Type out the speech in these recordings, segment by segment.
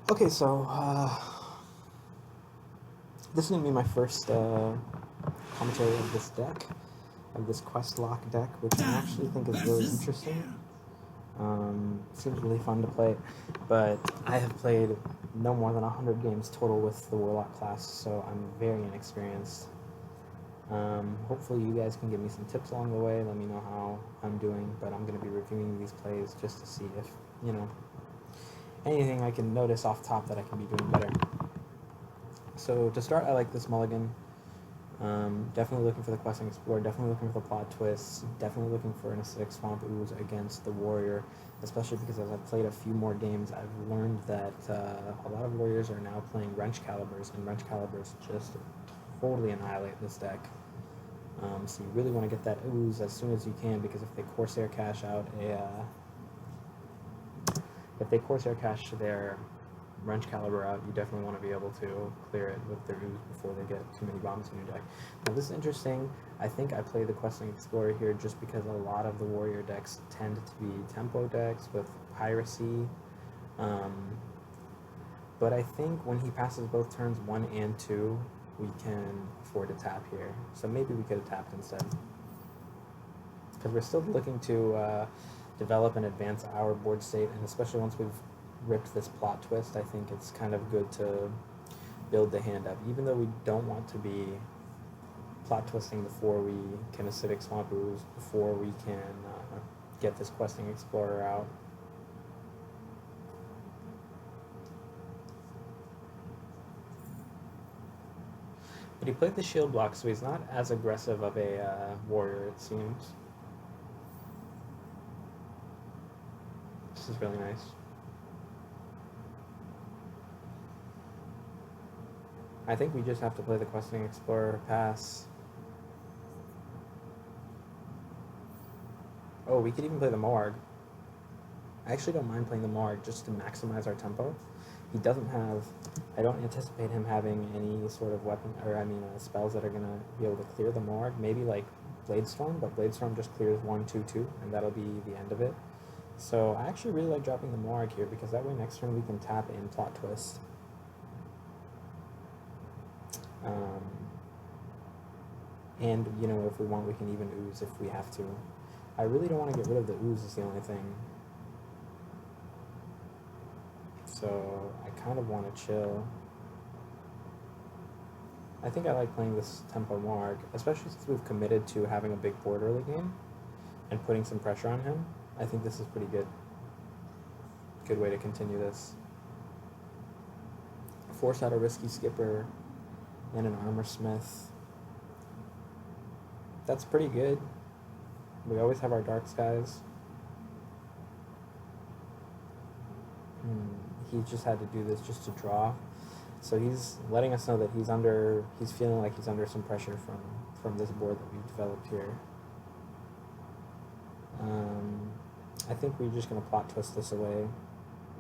Okay, so this is going to be my first commentary of this deck, of this quest lock deck, which I actually think is really interesting. Seems really fun to play, but I have played no more than 100 games total with the Warlock class, so I'm very inexperienced. Hopefully you guys can give me some tips along the way, let me know how I'm doing, but I'm going to be reviewing these plays just to see if, anything I can notice off top that I can be doing better. So to start, I like this mulligan. Definitely looking for the questing explorer, definitely looking for the plot twists, definitely looking for an acidic swamp ooze against the warrior, especially because as I've played a few more games, I've learned that a lot of warriors are now playing wrenchcaliburs, and wrenchcaliburs just totally annihilate this deck. So you really want to get that ooze as soon as you can, because if they corsair cache out if they corsair cache their wrenchcalibur out, you definitely want to be able to clear it with their ooze before they get too many bombs in your deck. Now this is interesting. I think I play the questing explorer here just because a lot of the warrior decks tend to be tempo decks with piracy. But I think when he passes both turns 1 and 2, we can afford to tap here. So maybe we could have tapped instead. Because we're still looking to develop and advance our board state, and especially once we've ripped this plot twist, I think it's kind of good to build the hand up, even though we don't want to be plot twisting before we can acidic swamp ooze, before we can get this questing explorer out. But he played the shield block, so he's not as aggressive of a warrior, it seems. This is really nice. I think we just have to play the questing explorer pass. Oh, we could even play the Morg. I actually don't mind playing the Morg just to maximize our tempo. He doesn't have, I don't anticipate him having any sort of weapon, or I mean spells that are going to be able to clear the Morg. Maybe like Bladestorm, but Bladestorm just clears 1/2/2, and that'll be the end of it. So I actually really like dropping the Morg here, because that way next turn we can tap in plot twist. And, if we want, we can even ooze if we have to. I really don't want to get rid of the ooze, is the only thing. So I kind of want to chill. I think I like playing this tempo Morg, especially since we've committed to having a big board early game and putting some pressure on him. I think this is pretty good. Good way to continue this. Force out a risky skipper and an armor smith. That's pretty good. We always have our dark skies. He just had to do this just to draw. So he's letting us know that he's feeling like he's under some pressure from this board that we've developed here. I think we're just going to plot twist this away.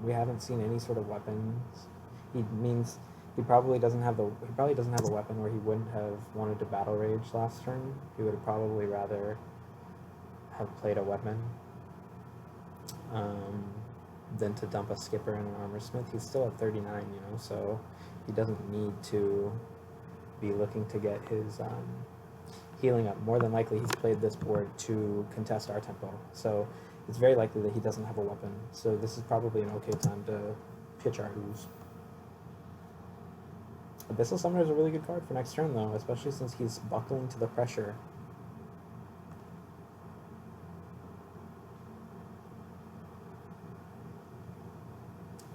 We haven't seen any sort of weapons. He probably doesn't have a weapon, or he wouldn't have wanted to battle rage last turn. He would have probably rather have played a weapon than to dump a skipper and an armor smith. He's still at 39, so he doesn't need to be looking to get his healing up. More than likely, he's played this board to contest our tempo, so it's very likely that he doesn't have a weapon. So this is probably an okay time to pitch our ooze. Abyssal Summoner is a really good card for next turn, though, especially since he's buckling to the pressure.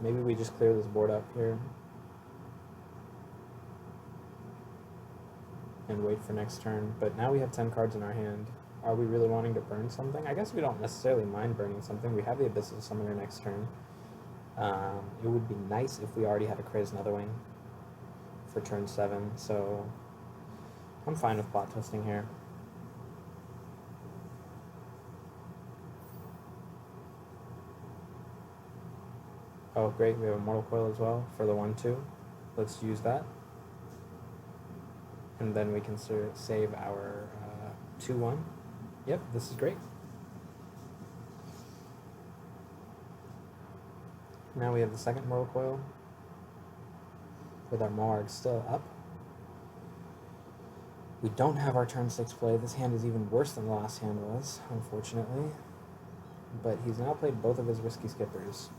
Maybe we just clear this board up here and wait for next turn. But now we have 10 cards in our hand. Are we really wanting to burn something? I guess we don't necessarily mind burning something. We have the Abyssal Summoner next turn. It would be nice if we already had a Kriz Netherwing for turn 7, so I'm fine with plot twisting here. Oh, great, we have a Mortal Coil as well for the 1/2. Let's use that. And then we can save our 2/1. Yep, this is great. Now we have the second Mortal Coil. with our Moarg still up. We don't have our turn 6 play. This hand is even worse than the last hand was, unfortunately. But he's now played both of his risky skippers.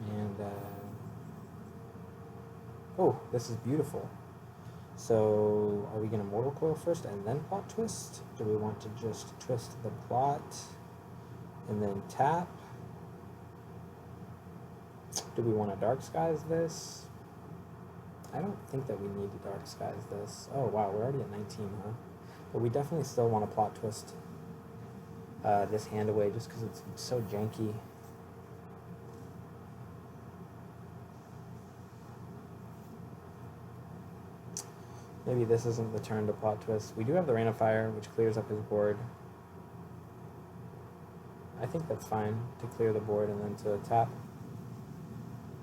And, oh, this is beautiful. So, are we going to Mortal Coil first and then plot twist? Do we want to just twist the plot and then tap? Do we want to Dark Skies this? I don't think that we need to Dark Skies this. Oh wow, we're already at 19, huh? But we definitely still want to plot twist this hand away just because it's so janky. Maybe this isn't the turn to plot twist. We do have the Rain of Fire, which clears up his board. I think that's fine to clear the board and then to tap.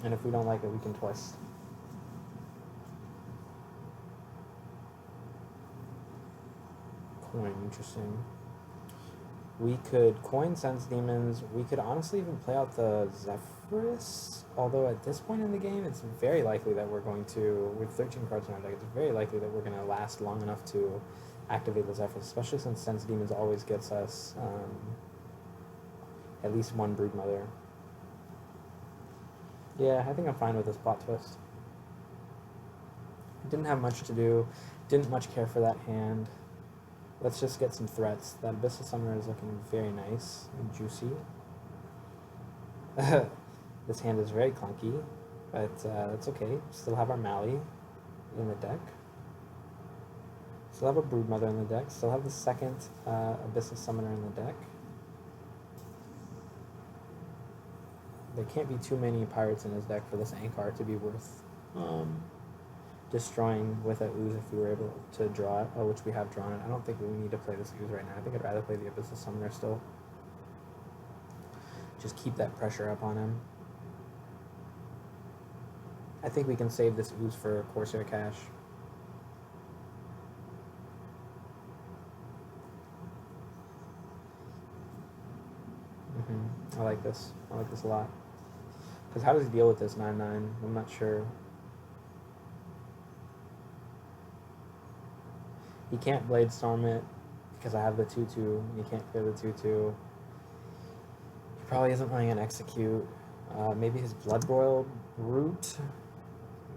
And if we don't like it, we can twist. Coin, interesting. We could coin Sense Demons. We could honestly even play out the Zephyrus. Although at this point in the game, it's very likely that we're going to, with 13 cards in our deck, it's very likely that we're going to last long enough to activate the Zephyrus, especially since Sense Demons always gets us at least one Broodmother. Yeah, I think I'm fine with this plot twist. Didn't have much to do. Didn't much care for that hand. Let's just get some threats. That Abyssal Summoner is looking very nice and juicy. This hand is very clunky, but it's okay. Still have our Mally in the deck. Still have a Broodmother in the deck. Still have the second Abyssal Summoner in the deck. There can't be too many pirates in his deck for this Ankar to be worth destroying with a Ooze if we were able to draw it, which we have drawn it. I don't think we need to play this Ooze right now. I think I'd rather play the Abyssal Summoner still. Just keep that pressure up on him. I think we can save this Ooze for Corsair Cash. I like this. I like this a lot. Because how does he deal with this 9/9? I'm not sure. He can't Blade Storm it because I have the 2/2. He can't clear the 2/2. He probably isn't playing an Execute. Maybe his Bloodboil Root,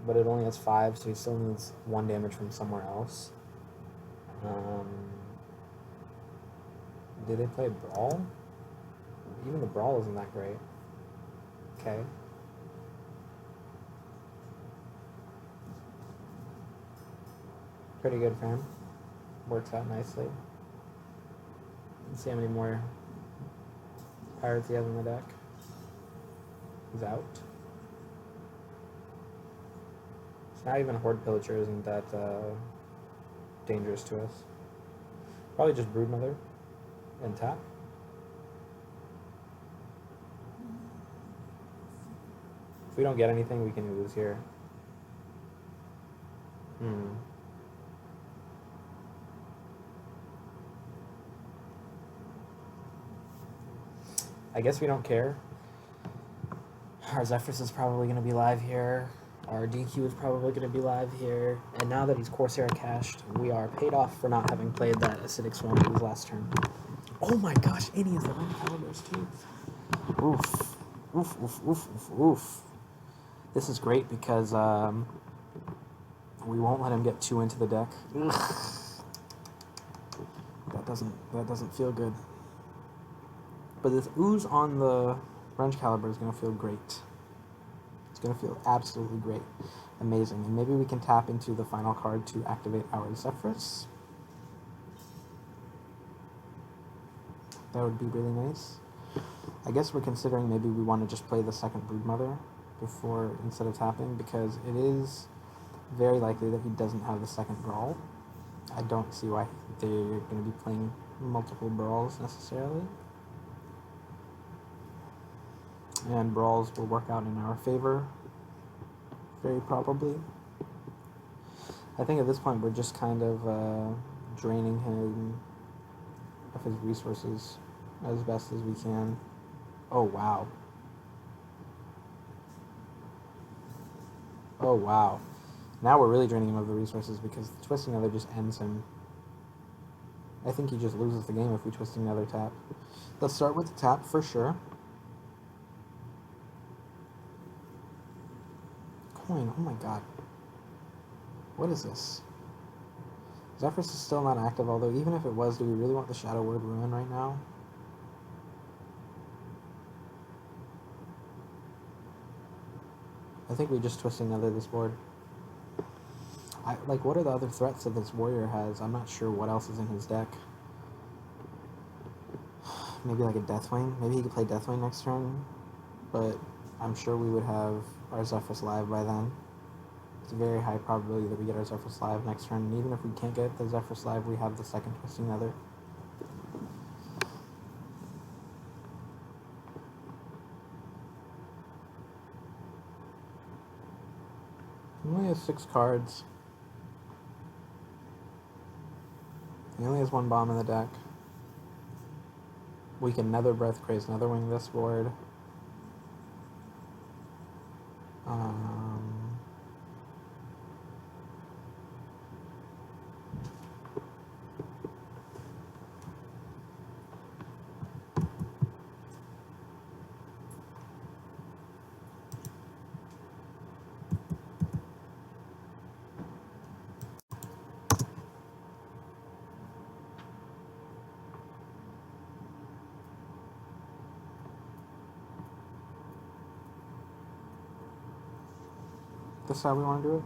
but it only has 5, so he still needs 1 damage from somewhere else. Did they play Brawl? Even the Brawl isn't that great. Okay. Pretty good for him. Works out nicely. Let's see how many more pirates he has in the deck. He's out. So now even Horde Pillager isn't that dangerous to us. Probably just Broodmother and tap. If we don't get anything, we can Ooze here. I guess we don't care. Our Zephyrus is probably going to be live here. Our DQ is probably going to be live here. And now that he's Corsair cached, we are paid off for not having played that Acidic Swamp his last turn. Oh my gosh, and he has the wrenchcaliburs too. Oof. Oof, oof, oof, oof, oof. This is great because we won't let him get 2 into the deck. That doesn't feel good. But this Ooze on the Wrenchcalibur is going to feel great. It's going to feel absolutely great. Amazing. And maybe we can tap into the final card to activate our Zephyrus. That would be really nice. I guess we're considering maybe we want to just play the second Broodmother before, instead of tapping, because it is very likely that he doesn't have the second Brawl. I don't see why they're going to be playing multiple Brawls necessarily. And Brawls will work out in our favor, very probably. I think at this point we're just kind of draining him of his resources as best as we can. Oh, wow. Oh, wow. Now we're really draining him of the resources because the Twisting Nether just ends him. I think he just loses the game if we Twisting Nether tap. Let's start with the tap for sure. Coin, oh my god. What is this? Zephyrus is still not active, although even if it was, do we really want the Shadow Word Ruin right now? I think we just Twisting Nether this board. Like, what are the other threats that this warrior has? I'm not sure what else is in his deck. Maybe like a Deathwing. Maybe he could play Deathwing next turn, but I'm sure we would have our Zephyrus live by then. It's a very high probability that we get our Zephyrus live next turn, and even if we can't get the Zephyrus live, we have the second Twisting Nether. He only has 6 cards. He only has 1 bomb in the deck. We can Nether Breath, Craze Netherwing this board. This is how we want to do it.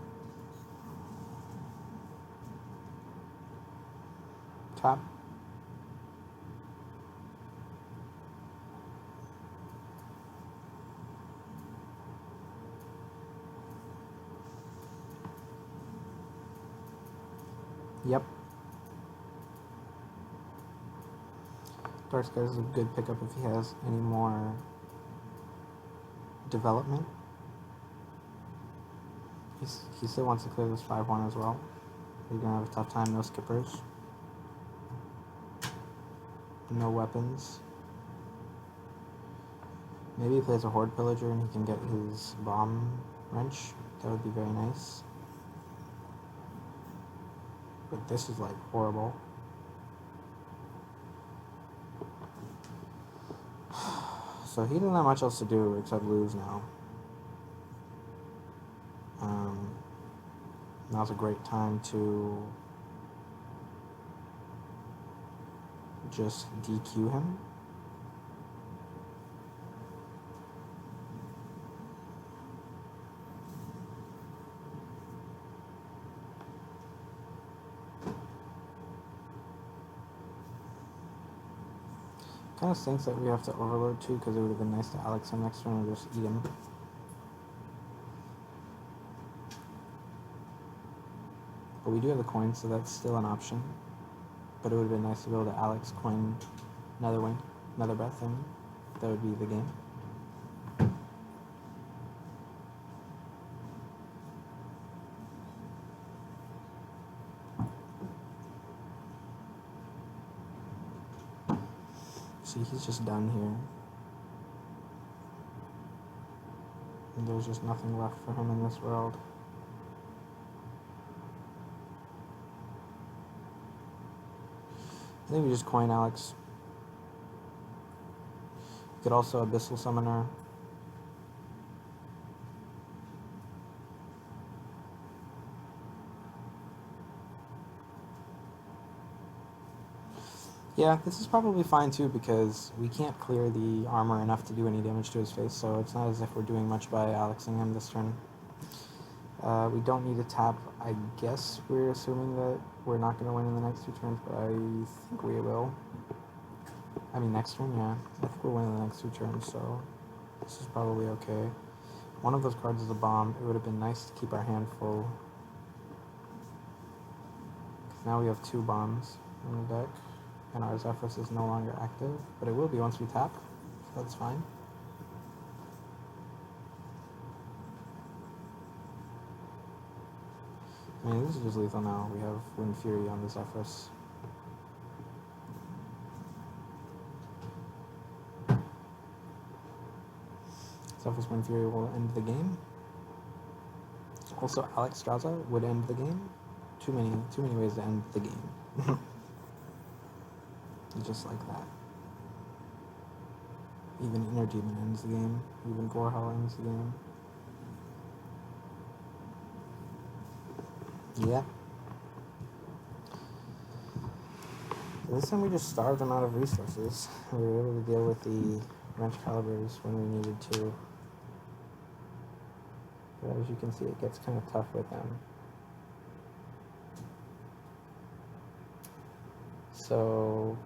Tap. Yep. Dark Skies is a good pickup if he has any more development. He still wants to clear this 5-1 as well. He's going to have a tough time, no skippers. No weapons. Maybe he plays a Horde Pillager and he can get his bomb wrench. That would be very nice. But this is like horrible. So he doesn't have much else to do except lose now. Now's a great time to just DQ him. Kind of stinks that we have to overload too, because it would have been nice to Alex him next turn and just eat him. But we do have the coin, so that's still an option. But it would have been nice to be able to Alex coin Netherwing, Nether Breath, and that would be the game. See, he's just done here. And there's just nothing left for him in this world. I think we just coin Alex. You could also Abyssal Summoner. Yeah, this is probably fine too because we can't clear the armor enough to do any damage to his face, so it's not as if we're doing much by Alexing him this turn. We don't need to tap. I guess we're assuming that we're not going to win in the next 2 turns, but I think we will. I mean, next turn, yeah. I think we'll win in the next 2 turns, so this is probably okay. One of those cards is a bomb. It would have been nice to keep our hand full. Now we have 2 bombs in the deck, and our Zephyrus is no longer active, but it will be once we tap, so that's fine. I mean, this is just lethal now. We have Wind Fury on the Zephyrus. Selfless Wind Fury will end the game. Also, Alex Straza would end the game. Too many ways to end the game. Just like that. Even Inner Demon ends the game. Even Gorehall ends the game. Yeah. This time we just starved them out of resources. We were able to deal with the wrenchcaliburs when we needed to. But as you can see, it gets kind of tough with them. So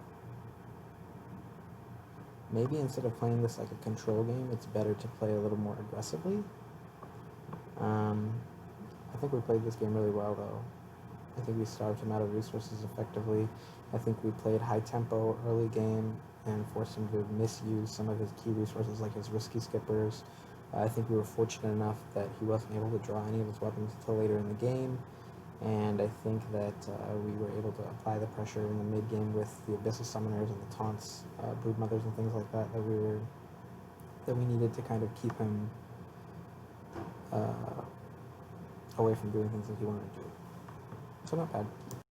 maybe instead of playing this like a control game, it's better to play a little more aggressively. I think we played this game really well, though. I think we starved him out of resources effectively. I think we played high tempo early game and forced him to misuse some of his key resources like his risky skippers. I think we were fortunate enough that he wasn't able to draw any of his weapons until later in the game. And I think that we were able to apply the pressure in the mid game with the Abyssal Summoners and the taunts, Broodmothers and things like that that we needed to kind of keep him away from doing things that he wanted to do. So not bad.